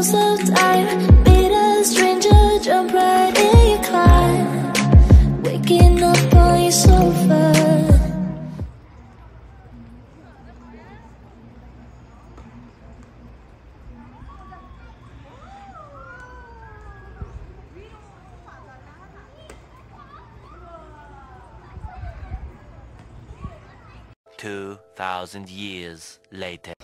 so tired. Meet a stranger, jump right in your car. Waking up on your sofa. 2,000 years later.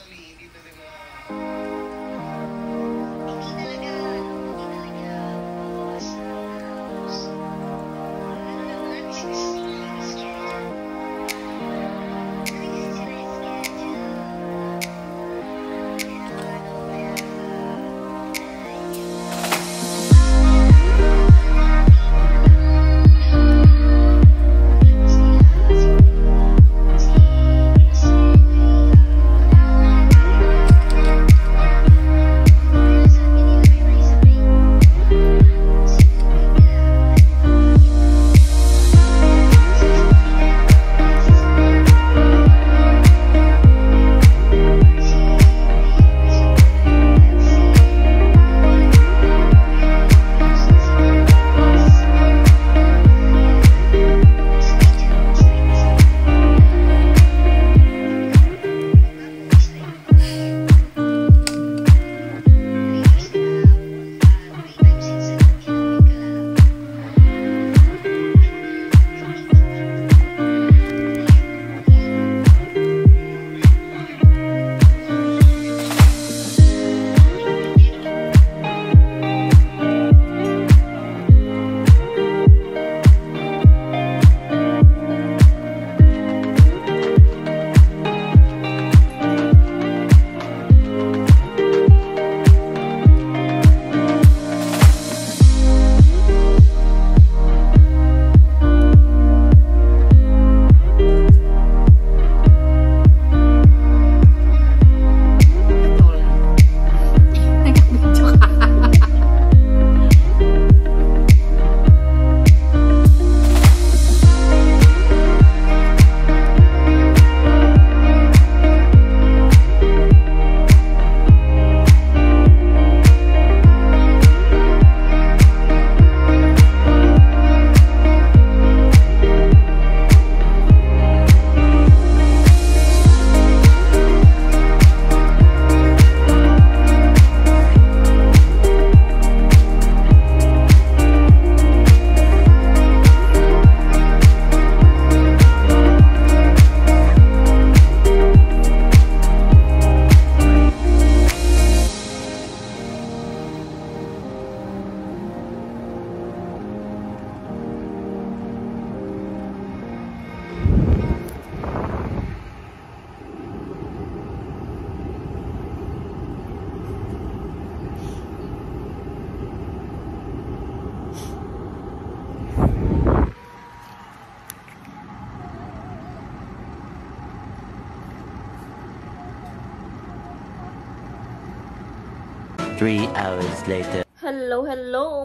Three hours later. Hello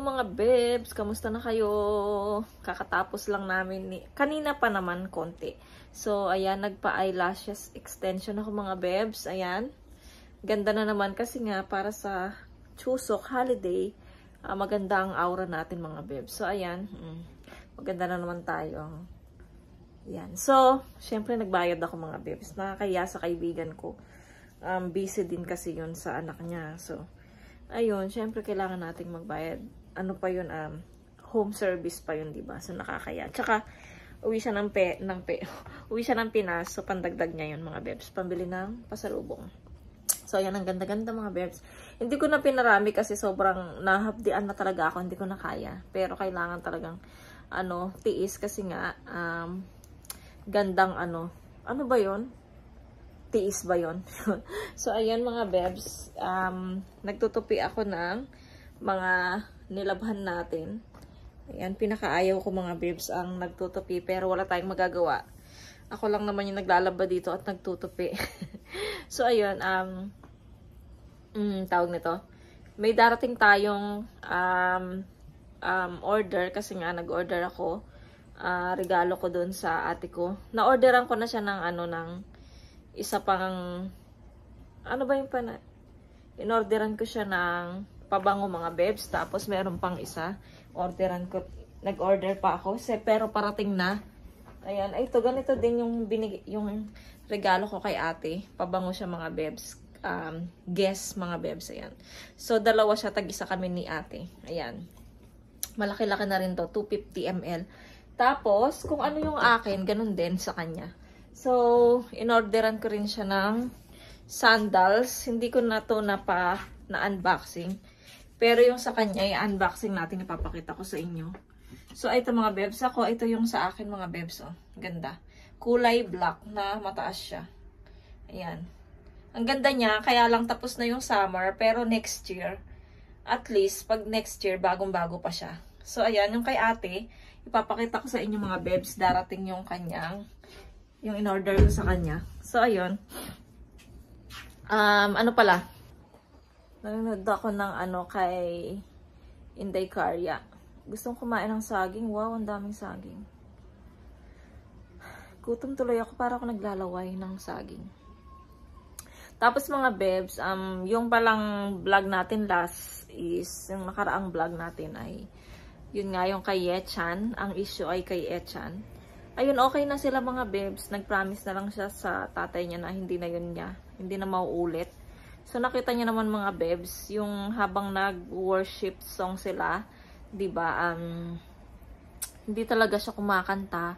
mga bebs! Kamusta na kayo? Kakatapos lang namin kanina pa naman konti. So, ayan, nagpa-eyelashes extension ako mga bebs. Ayan. Ganda na naman kasi nga para sa Chuseok holiday, maganda ang aura natin mga bebs. So, ayan. Maganda na naman tayo. Ayan. So, syempre nagbayad ako mga bebs. Nakakaya sa kaibigan ko. Busy din kasi yun sa anak niya. So, ayun, syempre kailangan nating magbayad. Ano pa yun, home service pa yun, diba? So, nakakaya. Tsaka, uwi siya uwi siya ng Pinas. So, pandagdag niya yun, mga bebs. Pambili ng pasalubong. So, ayan, ang ganda-ganda, mga bebs. Hindi ko na pinarami kasi sobrang nahapdian na talaga ako. Hindi ko na kaya. Pero, kailangan talagang, tiis kasi nga, gandang, ano ba yun? Tiis ba yun? So, ayan mga bebs, nagtutupi ako ng mga nilabhan natin. Ayan, pinakaayaw ko mga bebs ang nagtutupi, pero wala tayong magagawa. Ako lang naman yung naglalaba dito at nagtutupi. So, ayun, tawag nito. May darating tayong order, kasi nga nag-order ako. Regalo ko dun sa ate ko. Na-orderan ko na siya ng isa pang, inorderan ko siya ng pabango mga bebs. Tapos meron pang isa. Nag-order pa ako. Pero parating na. Ayan. Ay, ito, ganito din yung regalo ko kay ate. Pabango siya mga bebs. Guess mga bebs. Ayan. So, dalawa siya. Tag-isa kami ni ate. Ayan. Malaki-laki na rin to. 250 ml. Tapos, kung ano yung akin, ganun din sa kanya. So, inorderan ko rin siya ng sandals. Hindi ko na to na-unboxing. Pero yung sa kanya, i-unboxing natin. Ipapakita ko sa inyo. So, ito mga bebs. Ito yung sa akin mga bebs. Oh. Ganda. Kulay black na mataas siya. Ayan. Ang ganda niya. Kaya lang tapos na yung summer. Pero next year, at least, pag next year, bagong-bago pa siya. So, ayan. Yung kay ate, ipapakita ko sa inyo mga bebs. Darating yung kanyang, yung in-order ko sa kanya. So, ayun. Ano pala? Nanonood ako ng kay Inday Karya. Gustong kumain ng saging. Wow, ang daming saging. Gutom tuloy ako para ako naglalaway ng saging. Tapos mga bebs, yung palang vlog natin last is, yung nakaraang vlog natin ay, yun nga yung kay Yechan. Ang issue ay kay Yechan. Ayun, okay na sila mga bebs. Nag-promise na lang siya sa tatay niya na hindi na yun niya. Hindi na mauulit. So, nakita niya naman mga bebs, yung habang nag-worship song sila, diba, hindi talaga siya kumakanta.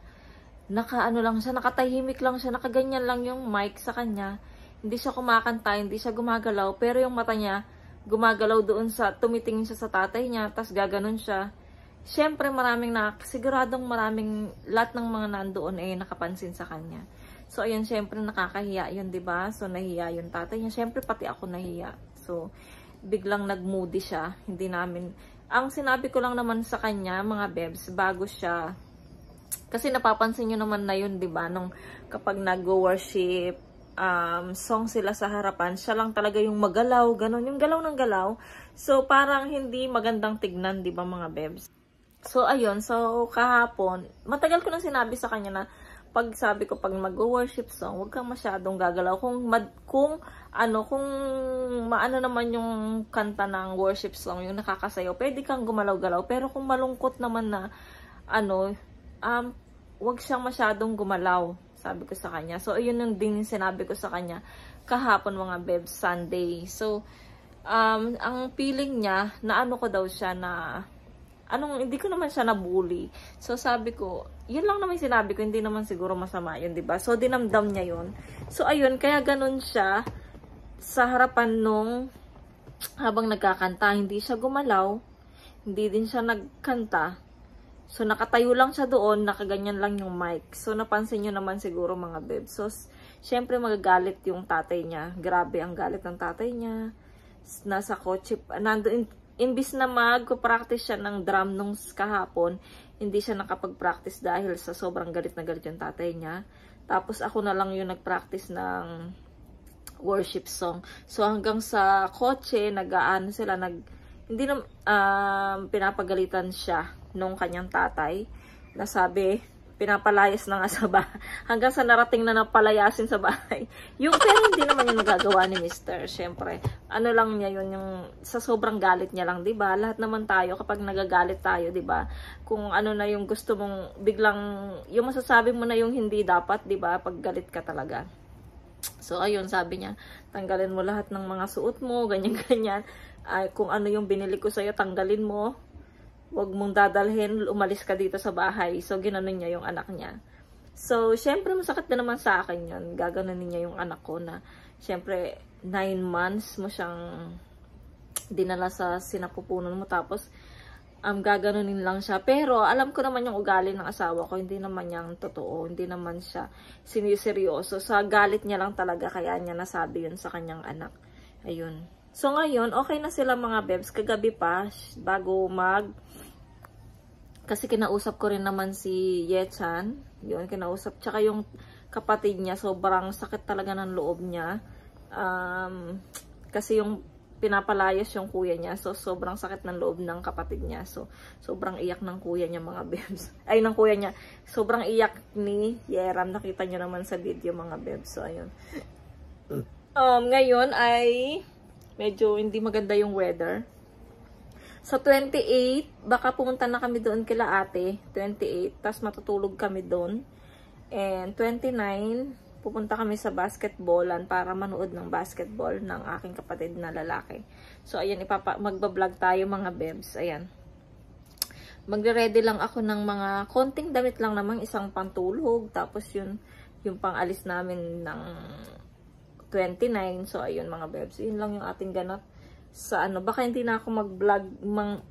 Lang siya, nakatahimik lang siya, nakaganyan lang yung mic sa kanya. Hindi siya kumakanta, hindi siya gumagalaw, pero yung mata niya, gumagalaw doon tumitingin siya sa tatay niya, tas gaganon siya. Siyempre, siguradong maraming, lahat ng mga nandoon ay nakapansin sa kanya. So, ayun, siyempre, nakakahiya yun, diba? So, nahiya yung tatay niya. Siyempre, pati ako nahiya. So, biglang nag-moody siya. Ang sinabi ko lang naman sa kanya, mga bebs, bago siya, kasi napapansin nyo naman na yun, diba? Nung kapag nag-worship, song sila sa harapan, siya lang talaga yung magalaw, ganon, yung galaw ng galaw. So, parang hindi magandang tignan, diba, mga bebs? So, ayun, kahapon, matagal ko nang sinabi sa kanya na, pag mag-worship song, huwag kang masyadong gagalaw. Kung maano naman yung kanta ng worship song, yung nakakasayaw, pwede kang gumalaw-galaw. Pero kung malungkot naman na, huwag siyang masyadong gumalaw, sabi ko sa kanya. So, ayun yung din sinabi ko sa kanya kahapon mga bebs, Sunday. So, ang feeling niya, na ko daw siya na, hindi ko naman siya nabully. So, sabi ko, yun lang naman sinabi ko, hindi naman siguro masama yun, diba? So, dinamdam niya yun. So, ayun, kaya ganun siya sa harapan habang nagkakanta, hindi siya gumalaw, hindi din siya nagkanta. So, nakatayo lang siya doon, nakaganyan lang yung mic. So, napansin nyo naman siguro mga bebs. So, syempre magagalit yung tatay niya. Grabe ang galit ng tatay niya. Nasa kotse, imbis na mag-practice siya ng drum nung kahapon, hindi siya nakapag-practice dahil sa sobrang galit na galit yung tatay niya. Tapos ako na lang yung nag-practice ng worship song. So hanggang sa kotse, hindi na pinapagalitan siya nung kanyang tatay. Nasabi, pinapalayas na nga sa bahay. Hanggang sa narating na napalayasin sa bahay. Pero hindi naman yung nagagawa ni Mr. Siyempre, lang niya yun, yung sa sobrang galit niya lang, diba? Lahat naman tayo, kapag nagagalit tayo, diba? Kung na yung gusto mong, biglang, yung masasabi mo na yung hindi dapat, diba? Pag galit ka talaga. So, ayun, sabi niya, tanggalin mo lahat ng mga suot mo, ganyan-ganyan. Kung ano yung binili ko sa'yo, tanggalin mo. Huwag mong dadalhin, umalis ka dito sa bahay. So, ginanon niya yung anak niya. So, syempre, masakit na naman sa akin yun. Gaganon niya yung anak ko na, syempre, 9 months mo siyang dinala sa sinapupunan mo. Tapos, gaganunin lang siya. Pero, alam ko naman yung ugali ng asawa ko. Hindi naman niyang totoo. Hindi naman siya siniseryoso. Sa galit niya lang talaga, kaya niya nasabi yun sa kanyang anak. Ayun. So, ngayon, okay na sila mga bebs. Kagabi pa, bago kasi kinausap ko rin naman si Yechan. Yun, kinausap. Tsaka yung kapatid niya, sobrang sakit talaga ng loob niya. Kasi yung pinapalayas yung kuya niya. So, sobrang sakit ng loob ng kapatid niya. So, sobrang iyak ng kuya niya mga bebs. Ay, ng kuya niya. Sobrang iyak ni Yeram. Nakita niyo naman sa video mga bebs. So, ayun. Ngayon ay medyo hindi maganda yung weather. Sa 28, baka pumunta na kami doon kila ate. 28, tapos matutulog kami doon. And 29, pupunta kami sa basketballan para manood ng basketball ng aking kapatid na lalaki. So, ayan, magbablog tayo mga bebs. Ayan. Magre-ready lang ako ng mga konting damit lang namang isang pantulog. Tapos yung pang-alis namin ng 29. So, ayun mga bebs. Yun lang yung ating ganap sa ano. Baka hindi na ako mag-vlog,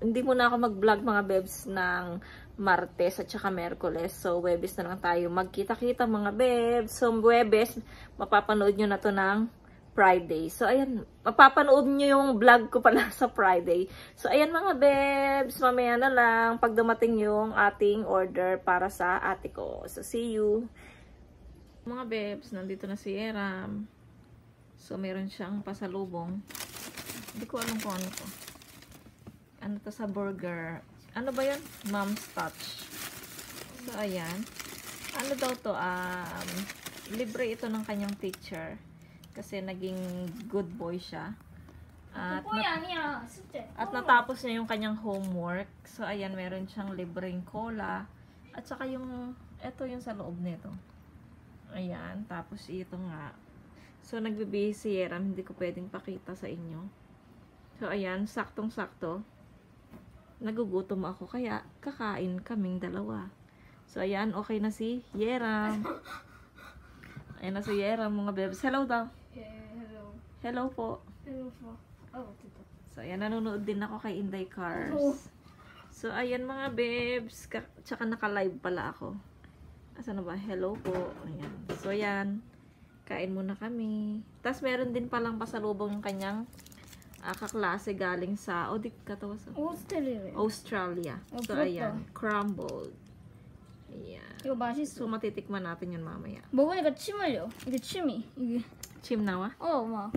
hindi muna ako mag-vlog mga bebs ng Martes at saka Merkules. So, Webes na lang tayo magkita-kita mga bebs. So, Webes, mapapanood nyo na to ng Friday. So, ayan, mapapanood nyo yung vlog ko pala sa Friday. So, ayan mga bebs, mamaya na lang pag dumating yung ating order para sa ate ko. So, see you. Mga bebs, nandito na si Eram. So, meron siyang pasalubong. Hindi ko alam kung ano to. Ano to sa burger. Ano ba yan? Mom's Touch. So, ayan. Ano daw to? Libre ito ng kanyang teacher. Kasi naging good boy siya. At natapos niya yung kanyang homework. So, ayan, meron siyang libreng cola. At saka yung, ito yung sa loob nito. Ayan, tapos ito nga. So, nagbibihis si Yeram. Hindi ko pwedeng pakita sa inyo. So, ayan, saktong-sakto. Nagugutom ako, kaya kakain kaming dalawa. So, ayan, okay na si Yeram. Ayan na si Yeram, mga bebs. Hello daw. Hello. Hello po. Hello po. Oh, tito. So, ayan, nanonood din ako kay Inday Cars. Oh. So, ayan mga bebs. Tsaka naka-live pala ako. Asa na ba? Hello po. Ayan. So, ayan. Kain muna kami. Tapos, meron din palang pasalubong yung kanyang kaklase galing sa, di katawa sa Australia. So, ayan. Crumbled. Ayan. 이거 맛있어. So, matitikman natin yun mamaya. 먹으니까 침 흘려. 이게 침이. 이게. Chim nawa? 막.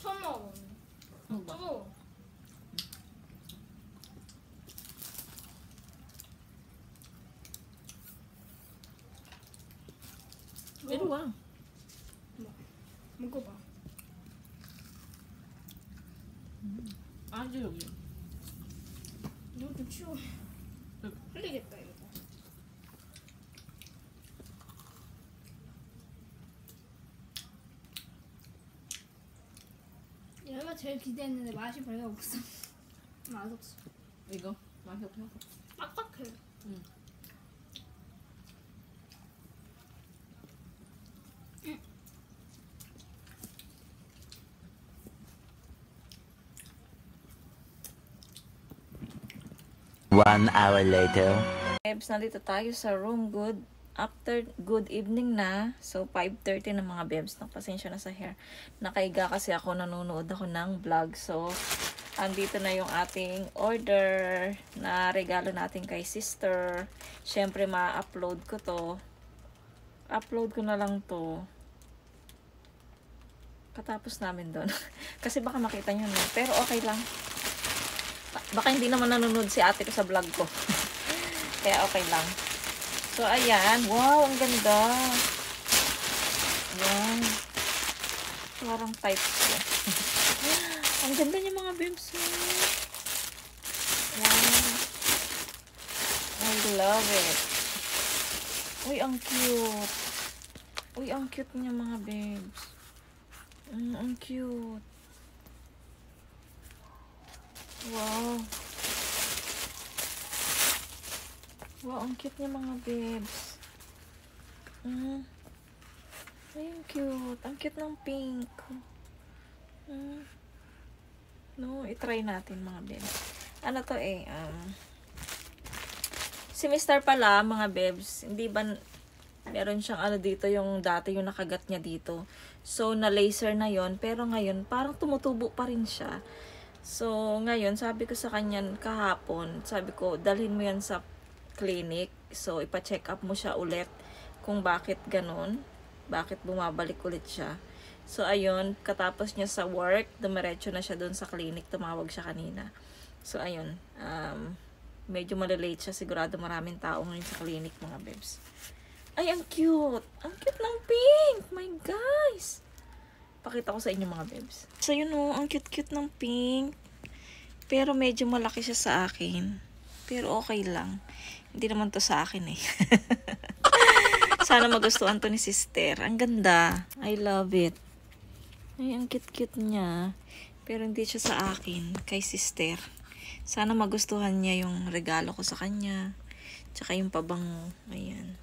처음 먹어보네. 뜨거워. 이리 와. 먹어봐. 아주 여기. 이것도 치워. 흘리겠다 이거. 얘가 제일 기대했는데 맛이 별로 없어. 맛없어. 이거 맛이 없어. 빡빡해. 응. One hour later. Bebs, nandito tayo sa room. Good evening na. So, 5:30 na mga bebs. Pasensya na sa hair. Nakaiga kasi ako, nanonood ako ng vlog. So, andito na yung ating order na regalo natin kay sister. Syempre, ma-upload ko to. Upload ko na lang to. Katapos namin doon. Kasi baka makita nyo na. Pero okay lang. Baka hindi naman nanonood si ate ko sa vlog ko. Kaya okay lang. So, ayan. Wow, ang ganda. Wow. Parang type ko. Ang ganda niya mga bibs. Wow. I love it. Uy, ang cute. Uy, ang cute niya mga bibs. Ang cute. Wow. Wow, ang cute niya mga bebs. Ay, ang cute. Ang cute ng pink. No, itry natin mga bebs. Ano to eh, si Mr. pala, mga bebs, hindi ba, meron siyang ano dito, yung dati yung nakagat niya dito. So, na-laser na yon, pero ngayon, parang tumutubo pa rin siya. So, ngayon, sabi ko sa kanya kahapon, sabi ko, dalhin mo yan sa clinic. So, ipa-check up mo siya ulit kung bakit ganun, bakit bumabalik ulit siya. So, ayun, katapos niya sa work, dumiretso na siya doon sa clinic. Tumawag siya kanina. So, ayun, medyo malilate siya. Sigurado maraming tao ngayon sa clinic, mga bebs. Ay, ang cute! Ang cute ng pink! My guys! Pakita ko sa inyo, mga bebs. So, yun o, ang cute-cute ng pink. Pero medyo malaki siya sa akin. Pero okay lang. Hindi naman to sa akin eh. Sana magustuhan to ni sister. Ang ganda. I love it. Ay, ang cute-cute niya. Pero hindi siya sa akin. Kay sister. Sana magustuhan niya yung regalo ko sa kanya. Tsaka yung pabango. Ayan.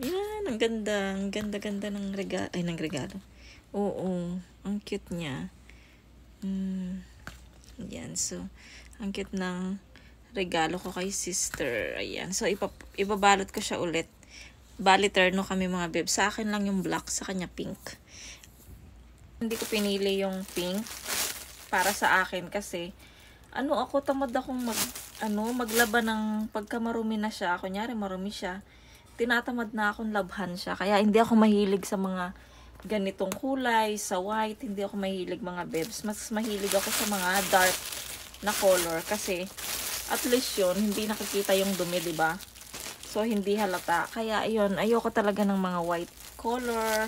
Ayan, ang ganda. Ang ganda-ganda ng regalo. Ay, ng regalo. Oo. Ang cute niya. Ayan. So, ang cute ng regalo ko kay sister. Ayan. So, ibabalot ko siya ulit. Bali, terno kami, mga beb. Sa akin lang yung black. Sa kanya pink. Hindi ko pinili yung pink para sa akin kasi ako tamad akong maglaba ng pagka marumi na siya. Kunyari marumi siya. Tinatamad na akong labhan siya. Kaya hindi ako mahilig sa mga ganitong kulay, sa white. Hindi ako mahilig, mga bebs. Mas mahilig ako sa mga dark na color kasi at least yun, hindi nakikita yung dumi, diba? So, hindi halata. Kaya, ayun, ayoko talaga ng mga white color.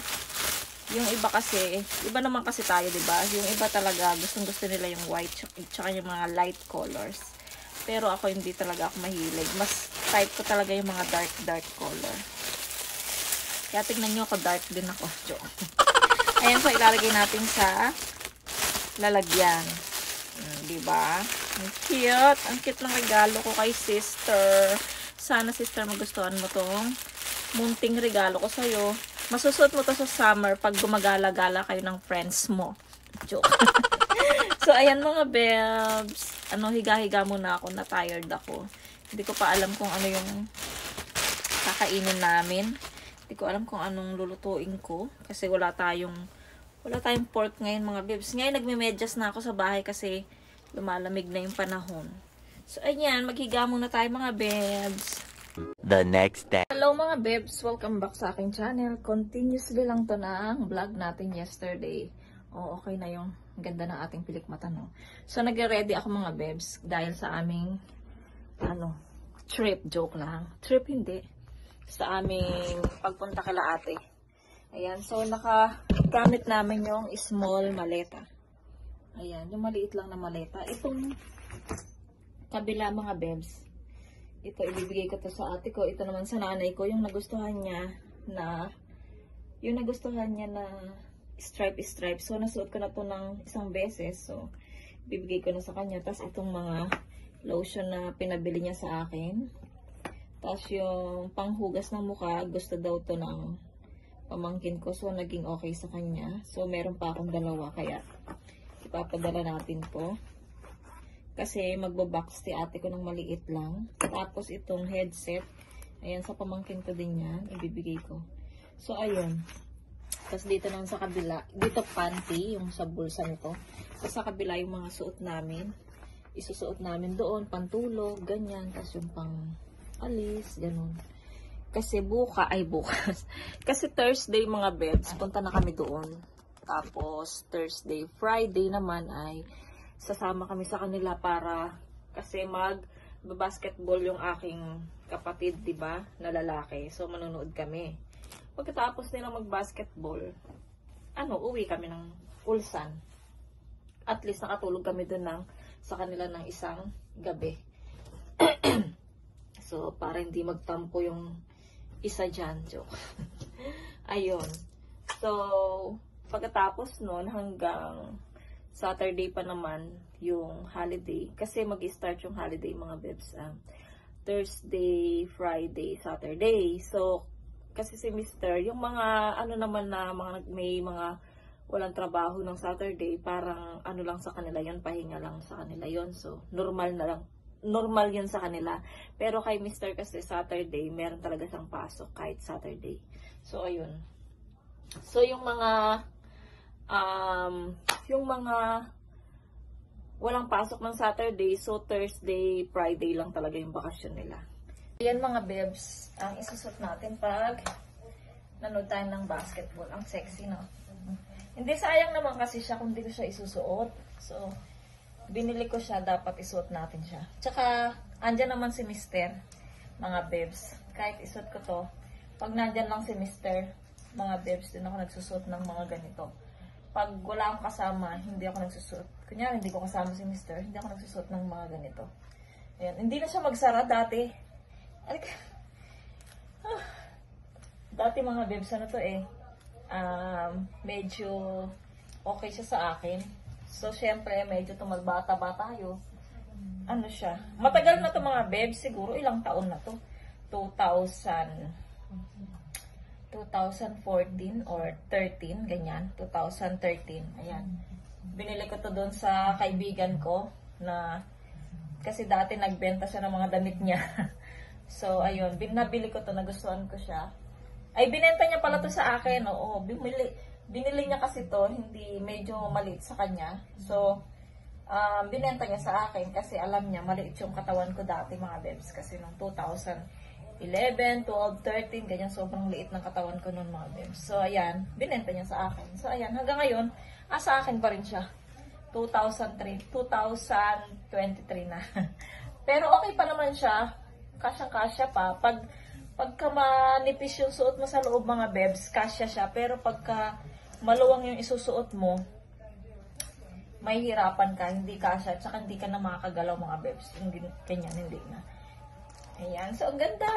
Yung iba kasi, iba naman kasi tayo, diba? Yung iba talaga, gustong-gusto nila yung white tsaka yung mga light colors. Pero ako, hindi talaga ako mahilig. Mas type ko talaga yung mga dark color. Kaya tignan nyo ako, dark din ako. Ayan, so ilalagay natin sa lalagyan. Diba? Ang cute. Ang cute ng regalo ko kay sister. Sana, sister, magustuhan mo tong munting regalo ko sa'yo. Masusuot mo to sa summer pag gumagala-gala kayo ng friends mo. Joke. So, ayan, mga bebs. Higa-higa muna ako. Na-tired ako. Hindi ko pa alam kung ano yung kakainin namin. Hindi ko alam kung anong lulutuin ko. Kasi wala tayong pork ngayon, mga bebs. Ngayon, nagme-medyas na ako sa bahay kasi lumalamig na yung panahon. So, ayan. Maghiga muna tayo, mga bebs. The next day. Hello, mga bebs. Welcome back sa aking channel. Continuously lang to ng vlog natin yesterday. Okay na yung ganda ng ating pilikmata, no? So, nagre-ready ako, mga bebs. Dahil sa aming, trip. Joke lang. Trip hindi. Sa aming pagpunta kila ate. Ayan. So, nakagamit namin yung small maleta. Ayan. Yung maliit lang na maleta. Itong kabila, mga bebs. Ito, ibibigay ko to sa ate ko. Ito naman sa nanay ko. Yung nagustuhan niya na stripe. So, nasuot ko na to ng isang beses. So, ibibigay ko na sa kanya. Tapos, itong mga lotion na pinabili niya sa akin. Tapos, yung panghugas ng mukha, gusto daw to ng pamangkin ko. So, naging okay sa kanya. So, meron pa akong dalawa. Kaya, ipapadala natin po. Kasi magbabox si ate ko ng maliit lang. Tapos itong headset. Ayan, sa pamangkin ko din yan. Ibibigay ko. So, ayun. Tapos dito naman sa kabila. Dito panty, yung sa bulsa nito. Tapos sa kabila yung mga suot namin. Isusuot namin doon. Pantulog, ganyan. Tapos yung pang alis, ganun. Kasi bukas. Kasi Thursday, mga bebs, punta na kami doon. Tapos Thursday, Friday naman ay sasama kami sa kanila para kasi mag-basketball yung aking kapatid, diba, na lalaki. So, manonood kami. Pagkatapos nila mag-basketball, uwi kami ng Ulsan. At least nakatulog kami dun sa kanila ng isang gabi. So, para hindi magtampo yung isa dyan, joke. Ayun. So, pagkatapos nun hanggang Saturday pa naman yung holiday. Kasi mag-start yung holiday, mga bebs. Thursday, Friday, Saturday. So, kasi si Mr., yung mga, naman na, may mga walang trabaho ng Saturday, parang lang sa kanila yun, pahinga lang sa kanila yun. So, normal yun sa kanila. Pero kay Mr. kasi Saturday, meron talaga siyang pasok kahit Saturday. So, ayun. So, yung mga walang pasok ng Saturday, so Thursday, Friday lang talaga yung bakasyon nila. Ayan, mga bebs, ang isusot natin pag nanood tayo ng basketball. Ang sexy, no? Hindi, sayang naman kasi siya kung hindi ko siya isusuot. So, binili ko siya, dapat isuot natin siya. Tsaka, andyan naman si Mister, mga bebs. Kahit isuot ko to, pag nandyan lang si Mister, mga bebs, din ako nagsusuot ng mga ganito. Pag wala akong kasama, hindi ako nagsusuot. Kunyari, hindi ko kasama si Mister, hindi ako nagsusuot ng mga ganito. Ayan, hindi na siya magsara dati. Dati mga bebs, ano to medyo okay siya sa akin. So, syempre, medyo tumagbata-bata tayo. Ano siya? Matagal na to mga bebs, siguro ilang taon na to. 2014 or 13, ganyan. 2013, ayan. Binili ko to doon sa kaibigan ko na kasi dati nagbenta siya ng mga damit niya. So, ayun, nabili ko to, nagustuhan ko siya. Ay, binenta niya pala to sa akin. Oo, binili niya kasi to, hindi medyo maliit sa kanya. So, binenta niya sa akin kasi alam niya, maliit yung katawan ko dati mga bebs. Kasi noong 2011, 12, 13, ganyan, sobrang liit ng katawan ko noon mga bebs. So, ayan, binenta niya sa akin. So, ayan, hanggang ngayon, sa akin pa rin siya. 2023 na. Pero okay pa naman siya. Kasyang-kasya pa. Pagka manipis yung suot mo sa loob mga bebs, kasya siya. Pero pagka maluwang yung isusuot mo, may hirapan ka, hindi kasya. Tsaka hindi ka na makakagalaw mga bebs. Hindi, ganyan, hindi na. Ayan. So, ang ganda.